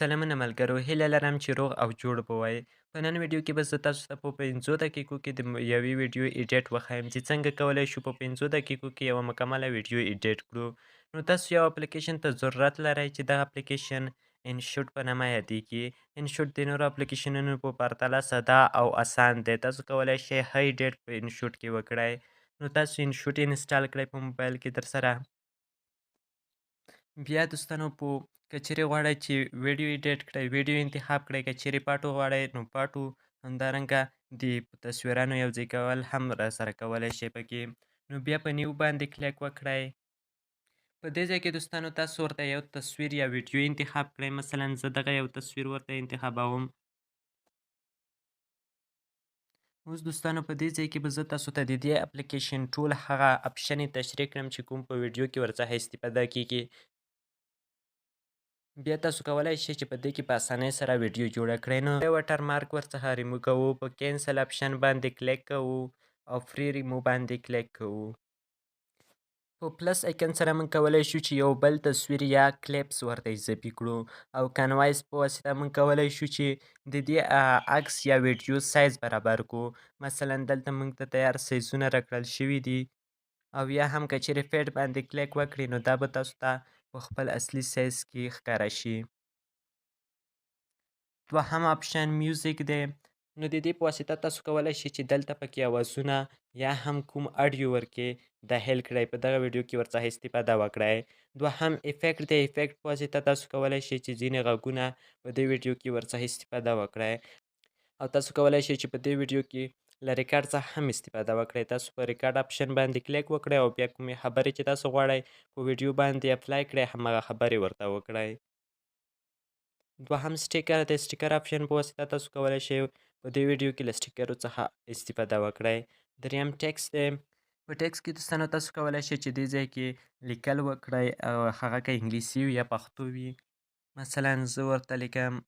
سلامونه ملګرو، هیله لرم چې روغ او جوړ به وئ. په نن ویډیو کې به زه تاسو ته په 5 دقیقو کې د یوې ویډیو ایډیټ وښایم چې څنګه کولی شو په 5 دقیقو کې یوه مکمله ویډیو ایډیټ کړو. نو تاسو یو اپلیکیشن ته ضرورت لرئ چې دغه اپلیکیشن انشوت په نامه یادیږي. انشوت د نورو اپلیکیشنونو په پرتله ساده او اسان دی. تاسو کولی شئ ښه ایډیټ په انشوت کې وکړئ. نو تاسو انشوت انسټال کړئ په موبایل کې درسره. بیا دوستانو که چیرې غواړئ چې ویډیو ایډیټ کړئ ویډیو انتخاب کړئ، که چیرې پاټو غواړئ نو پاټو، همدارنګه د تصویرانو یوځای کول هم راسره کولی شئ پکې. نو بیا په نیو باندې کلیک وکړئ. په دې ځای کې دوستانو تاسو ورته یو تصویر یا ویډیو انتخاب کړئ. مثلا زه دغه یو تصویر ورته انتخابوم. اوس دوستانو په دې ځای کې به زه تاسو ته د دې اپلیکیشن ټول هغه اپشنې تشریح کړم چې کوم په ویډیو کې ورڅخه استفاده کیږي. بیا تاسو کولی شئ چې په دې کې په اسانۍ سره ویډیو جوړه کړئ. نو وټر مارک ورڅخه ریموو کوو، په کینسل اپشن باندې کلیک کوو او فری ریموو باندې کلیک کوو. په پلس ایکن سره موږ کولی شو چې یو بل تصویر یا کلیپس ورته اضافي کړو، او کنوایس په واسطه موږ کولی شو چې د دې عکس یا ویډیو سایز برابر کړو. مثلا دلته موږ ته تیار سایزونه راکړل شوي دي، او یا هم که چیرې فیټ باندې کلیک وکړئ نو دا به تاسو ته په خپل اصلي سایز کې ښکاره شي. دوهم اپشن میوزیک دی. نو د دې په واسطه تاسو کولی شئ چې دلته پکې اوازونه یا هم کوم اډیو ورکې داخل کړئ، په دغه ویډیو کې ورڅخه استفاده وکړئ. دوهم افیکټ دی. افیکټ په واسطه تاسو کولی شئ چې ځینې غږونه په دې ویډیو کې ورڅخه استفاده وکړئ، او تاسو کولی شئ چې په دې ویډیو کې له ریکارډ څخه هم استفاده وکړئ. تاسو په ریکارډ اپشن باندې کلیک وکړئ او بیا کومې خبرې چې تاسو غواړئ په ویډیو باندې اپلای کړئ همغه خبرې ورته وکړئ. دوهم سټیکر دی. سټیکر اپشن په واسطه تاسو کولی شئ په دې ویډیو کې له سټیکرو څخه استفاده وکړئ. دریم ټکس دی. په ټکس کې دوستانو تاسو کولی شئ چې دې ځای کې لیکل وکړئ، او هغه که انګلیسي وي یا پښتو وي. مثلا زه ورته لیکم.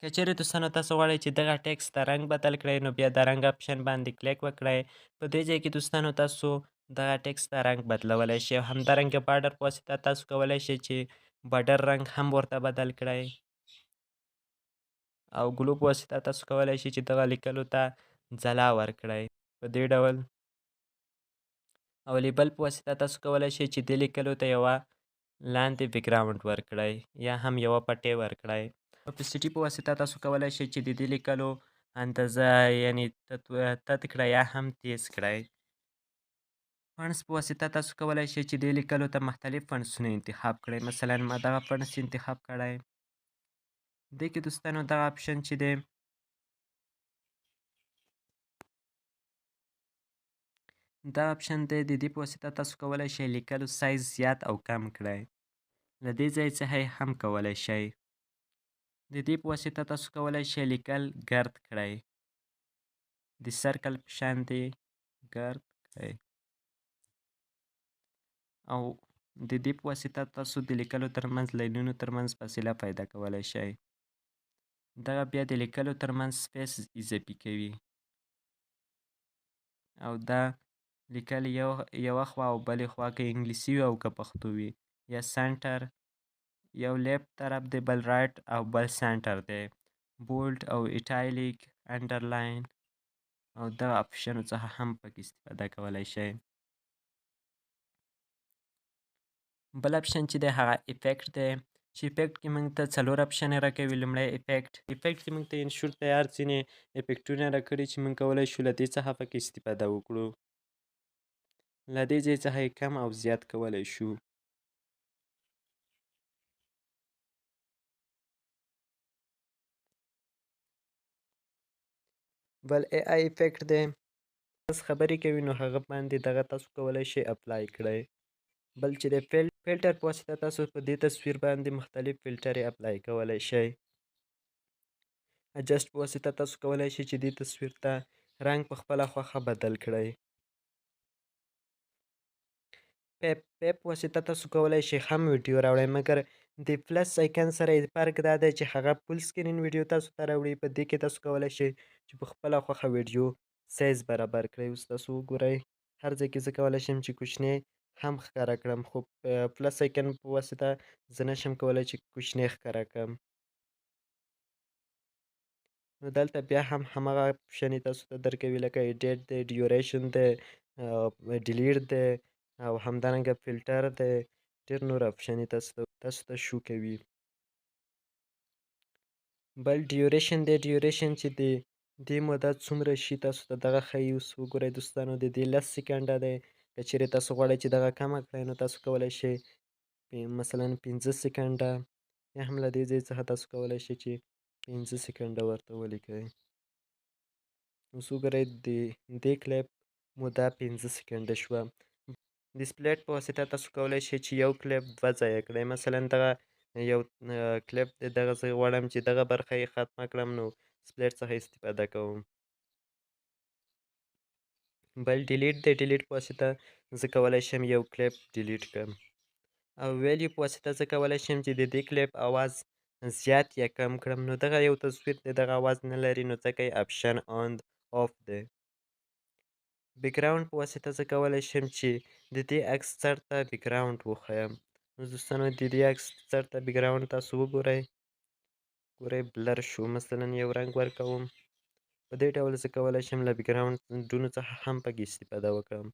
که چیرې دوستانو تاسو غواړئ چې دغه ټکس ته رنګ بدل کړئ نو بیا د رنګ اپشن باندې کلیک وکړئ. په دې ځای کې دوستانو تاسو دغه ټکس ته رنګ بدلولی شئ، او همدارنګه بارډر په واسطه تاسو کولی شئ چې بارډر رنګ هم ورته بدل کړئ، او ګلو په واسطه تاسو کولی شئ چې دغه لیکلو ته ځلا ورکړئ په دې ډول. او لیبل په واسطه تاسو کولی شئ چې دې لیکلو ته یوه لاندې بیکګراوند ورکړئ یا هم یوه پټۍ ورکړئ. اپسیټي په واسطه تاسو کولی شئ چې د دې لیکلو اندازه یعنې تت کړئ یا هم تیز کړئ. فنډس په واسطه تاسو کولی شئ چې دې لیکلو ته مختلف فنډسونه انتخاب کړئ. مثلا ما دغه فنډس انتخاب کړی. دې کې دوستانو دغه اپشن چې دی دا اپشن دی، د دې په واسطه تاسو کولی شئ لیکلو سایز زیات او کم کړئ. له دې ځای څخه یې هم کولی شئ. د دې په واسطه تاسو کولی شئ لیکل ګرد کړئ، د سرکل په شانتې ګرد کړئ، او د دې په واسطه تاسو د لیکلو ترمنځ لاینونو ترمنځ فاصله پیدا کولی شئ. دغه بیا د لیکلو ترمنځ سپیس اضافي کوي، او دا لیکل یوه خوا او بلې خوا که انګلیسي وي او که پښتو وي، یا سنټر، یو لیفت طرف دی بل رایټ او بل سنټر دی، بولډ او ایټالیک، انډرلاین، او دغه اپشنو څخه هم پکې استفاده کولی شئ. بل اپشن چې دی هغه افیکټ دی، چې افیکټ کې موږ ته څلور اپشنې راکوي. لومړی افیکټ کې موږ ته انشور تیار ځینې افیکټونه راکړي چې موږ کولی شو له دې څخه پکې استفاده وکړو. له دې ځای څخه یې کم او زیات کولی شو. بل ای آی افیکټ دی. تاسو خبرې کوي نو هغه باندې دغه تاسو کولی شئ اپلای کړئ. بل چې د فلټر په واسطه تاسو په دې تصویر باندې مختلف فلټرې اپلای کولی شئ. اجسټ په واسطه تاسو کولی شئ چې دې تصویر ته رنګ په خپله خوښه بدل کړئ. پیپ په واسطه تاسو کولی شئ هم ویډیو راوړئ، مګر د پلس ایکن سره یې فرق دا دی چې هغه فول سکرین ویډیو تاسو ته راوړي. په دې کې تاسو کولی شئ چې په خپله خوښه ویډیو سایز برابر کړئ. اوس تاسو وګورئ هر ځای کې زه کولی شم چې کوچنی هم ښکاره کړم، خو پلس ایکن په واسطه زه نشم کولی چې کوچنی ښکاره کړم. نو دلته بیا هم همغه اپشنې تاسو ته درکوي لکه ایډیټ دی، ډیوریشن دی، ډیلیټ دی او همدارنګه فلټر دی. ډېر نور اپشنې تاسو ته شو کوي. بل ډیوریشن دی. ډیوریشن چې دی دې موده څومره شي تاسو ته دغه ښیي. اوس وګورئ دوستانو د دې 10 سکنډه دی. که چیرې تاسو غواړئ چې دغه کمه کړئ نو تاسو کولی شئ مثلا 15 سکنډه یا هم له دې ځای څخه تاسو کولی شئ چې 15 سکنډه ورته ولیکئ. اوس وګورئ د دې کلیپ موده 15 سکنډه شوه. د سپلیټ په واسطه تاسو کولی شئ چې یو کلیپ دوه ځایه کړئ. مثلا دغه یو کلیپ دی، دغه زه غواړم چې دغه برخه یې ختمه کړم نو سپلیټ څخه استفاده کوم. بل ډیلیټ دی. ډیلیټ په واسطه زه کولی شم یو کلیپ ډیلیټ کړم. او ویلیو په واسطه زه کولی شم چې د دې کلیپ اواز زیات یا کم کړم. نو دغه یو تصویر دی، دغه اواز نه لري نو ځکه یې اپشن آن آف دی. بیکګراوند په واسطه زه کولی شم چې د دې عکس سر ته بیکګراوند وښیم. نو دوستانو د دې عکس سر ته بیکګراوند تاسو وګورئ. ګورئ بلر شو. مثلا یو رنګ ورکوم. په دې ډول زه کولی شم له بیکګراوندونو څخه هم پکې استفاده وکړم.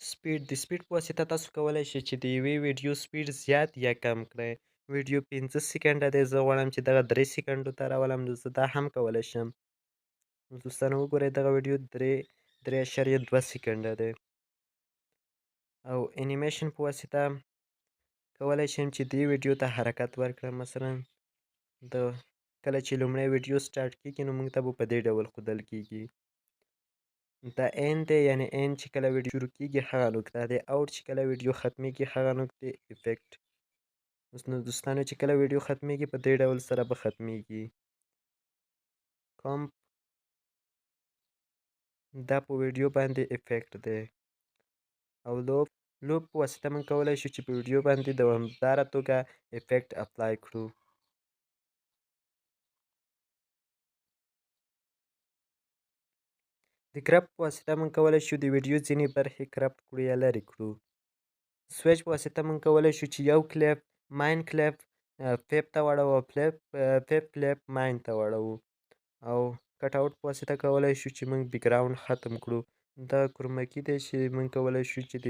سپیډ. د سپیډ په واسطه تاسو کولی شئ چې د یوې ویډیو سپیډ زیات یا کم کړئ. ویډیو 15 سکنډه دی، زه غواړم چې دغه 3 سکنډو ته راولم نو زه دا هم کولی شم. نو دوستانو وګورئ دغه ویډیو 3.2 سکنډه دی. او انیمیشن په واسطه کولی شم چې دې ویډیو ته حرکت ورکړم. مثلا د کله چې لومړی ویډیو سټارټ کېږي نو موږ ته به په دې ډول ښودل کېږي. د end دی، یعنې end چې کله ویډیو شروع کېږي هغه نقطه دی. out چې کله ویډیو ختمیږي هغه نقطې افیکټ. اوس نو دوستانو چې کله ویډیو ختمیږي په دې ډول سره به ختمیږي. کامپ دا په ویډیو باندې افیکټ دی. او لوپ په واسطه موږ کولی شو چې په ویډیو باندې دوامداره توګه افیکټ اپلای کړو. د کرپ په واسطه موږ کولی شو د ویډیو ځینې برخې کرپټ کړو یا لرې کړو. سویچ په واسطه موږ کولی شو چې یو کلیپ ماین کلیپ فیپ ته واړوو او فیپ کلیپ ماین ته واړوو. او کټ آوټ په واسطه کولی شو چې موږ بیکګراوند ختم کړو. دا کرومکي دی چې موږ کولی شو چې د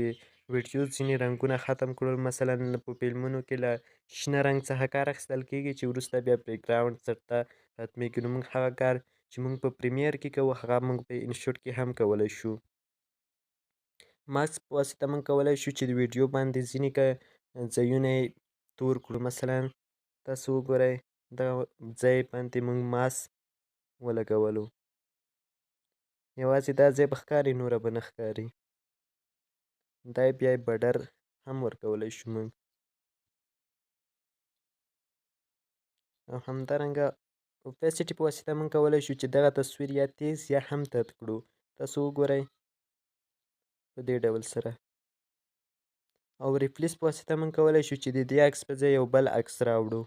ویډیو ځینې رنګونه ختم کړو. مثلا په فلمونو کې له شنه رنګ څخه کار اخیستل کېږي چې وروسته بیا بیکګراوند چېرته ختمیږي. نو موږ هغه کار چې موږ په پریمیر کې کوو هغه موږ په انشوټ کې هم کولی شو. ماسک په واسطه موږ کولی شو چې د ویډیو باندې ځینې ځایونه یې تور کړو. مثلا تاسو وګورئ دغه ځای باندې موږ ماسک ولګولو. یوازې دا ځای به ښکاري، نوره به نه ښکاري. دا یې بیا بډر هم ورکولی شو موږ. او همدارنګه اوپیسټي په واسطه موږ کولی شو چې دغه تصویر یا تیز یا هم تت کړو. تاسو وګورئ په دې ډول سره. او ریپلیس په واسطه موږ کولی شو چې د دې عکس په ځای یو بل عکس راوړو.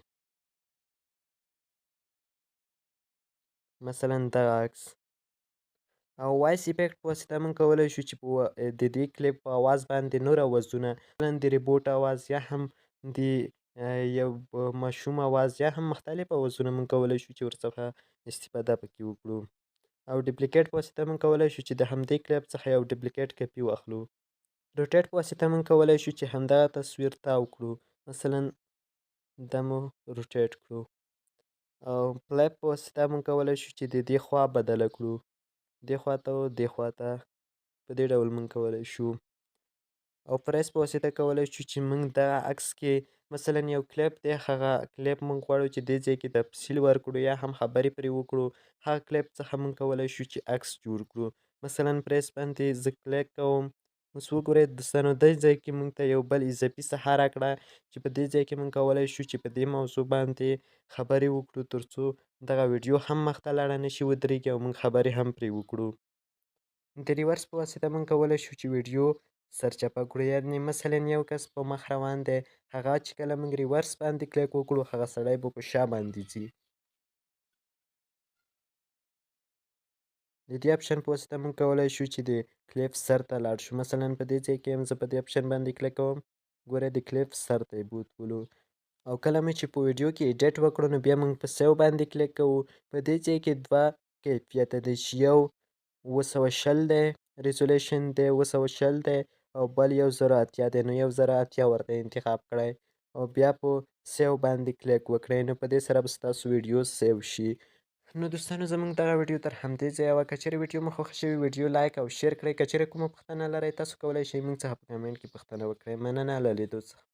مثلا دغه عکس. او وایس افیکټ په واسطه موږ کولی شو چې د دې کلیپ په اواز باندې نور اوازونه مثلا د ریبوټ اواز یا هم د یو ماشوم اواز یا هم مختلف اوازونه موږ کولی شو چې ورڅخه استفاده پکې وکړو. او ډپلیکیټ په واسطه موږ کولی شو چې د همدې کلیپ څخه یو ډپلیکیټ کپي واخلو. روټیټ په واسطه موږ کولی شو چې همدغه تصویر تاو کړو. مثلا دا مو روټیټ کړو. او پلی په واسطه موږ کولی شو چې د دې خوا بدله کړو. دې خوا ته او دې خوا ته په دې ډول موږ کولی شو. او پریس په واسطه کولی شو چې موږ دغه عکس کې مثلا یو کلیپ دی، هغه کلیپ موږ غواړو چې دې ځای کې تفصیل ورکړو یا هم خبرې پرې وکړو. هغه کلیپ څخه موږ کولی شو چې عکس جوړ کړو. مثلا پریس باندې زه کلیک کوم. اوس وګورئ دوستانو دې ځای کې موږ ته یو بل اضافي ساحه راکړه چې په دې ځای کې موږ کولی شو چې په دې موضوع باندې خبرې وکړو تر څو دغه ویډیو هم مخته لاړه نه شي ودرېږي او موږ خبرې هم پرې وکړو. د ریورس په واسطه موږ کولی شو چې ویډیو سرچپه کړو. یعنې مثلا یو کس په مخ روان دی، هغه چې کله موږ ریورس باندې کلیک وکړو هغه سړی به په شا باندې ځي. د دې اپشن په واسطه موږ کولی شو چې د کلیپ سر ته لاړ شو. مثلا په دې ځای کې هم زه په دې اپشن باندې کلیک کوم. ګوره د کلیپ سر ته یې بوتولو. او کله مې چې په ویډیو کې ایډیټ وکړو نو بیا موږ په سیو باندې کلیک کوو. په دې ځای کې دوه کیفیته دی چې یو 920 دی ریزولیشن دی 920 دی او بل 1080 دی. نو 1080 ورته انتخاب کړئ او بیا په سیو باندې کلیک وکړئ. نو په دې سره به ستاسو ویډیو سیو شي. نو دوستانو زموږ دغه ویډیو تر همدې ځایه وه. که چیرې ویډیو مو خوښه شوې ویډیو لایک او شیر کړئ. که چیرې کومه پوښتنه لرئ تاسو کولی شئ موږ څخه په کمنټ کې پوښتنه وکړئ. مننه له لیدو څخه.